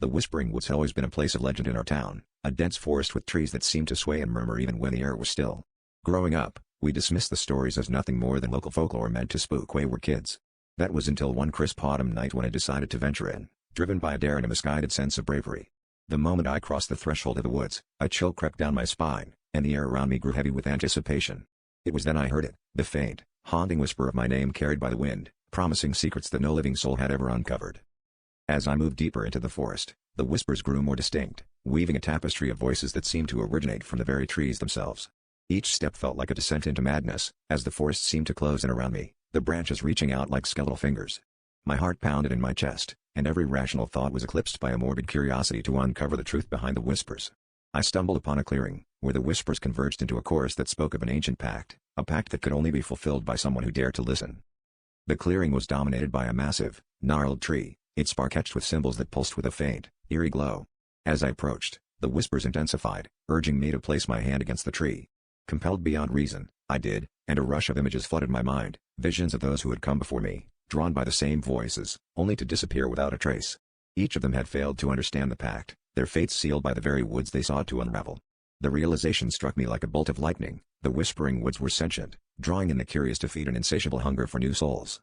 The Whispering Woods had always been a place of legend in our town, a dense forest with trees that seemed to sway and murmur even when the air was still. Growing up, we dismissed the stories as nothing more than local folklore meant to spook wayward kids. That was until one crisp autumn night when I decided to venture in, driven by a dare and a misguided sense of bravery. The moment I crossed the threshold of the woods, a chill crept down my spine, and the air around me grew heavy with anticipation. It was then I heard it, the faint, haunting whisper of my name carried by the wind, promising secrets that no living soul had ever uncovered. As I moved deeper into the forest, the whispers grew more distinct, weaving a tapestry of voices that seemed to originate from the very trees themselves. Each step felt like a descent into madness, as the forest seemed to close in around me, the branches reaching out like skeletal fingers. My heart pounded in my chest, and every rational thought was eclipsed by a morbid curiosity to uncover the truth behind the whispers. I stumbled upon a clearing, where the whispers converged into a chorus that spoke of an ancient pact, a pact that could only be fulfilled by someone who dared to listen. The clearing was dominated by a massive, gnarled tree, its bark etched with symbols that pulsed with a faint, eerie glow. As I approached, the whispers intensified, urging me to place my hand against the tree. Compelled beyond reason, I did, and a rush of images flooded my mind, visions of those who had come before me, drawn by the same voices, only to disappear without a trace. Each of them had failed to understand the pact, their fates sealed by the very woods they sought to unravel. The realization struck me like a bolt of lightning: the Whispering Woods were sentient, drawing in the curious to feed an insatiable hunger for new souls.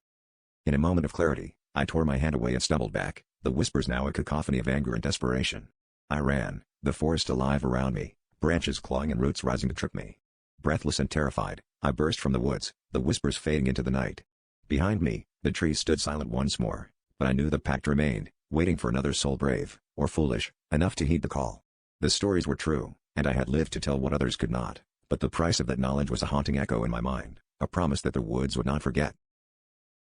In a moment of clarity, I tore my hand away and stumbled back, the whispers now a cacophony of anger and desperation. I ran, the forest alive around me, branches clawing and roots rising to trip me. Breathless and terrified, I burst from the woods, the whispers fading into the night. Behind me, the trees stood silent once more, but I knew the pact remained, waiting for another soul brave, or foolish, enough to heed the call. The stories were true, and I had lived to tell what others could not, but the price of that knowledge was a haunting echo in my mind, a promise that the woods would not forget.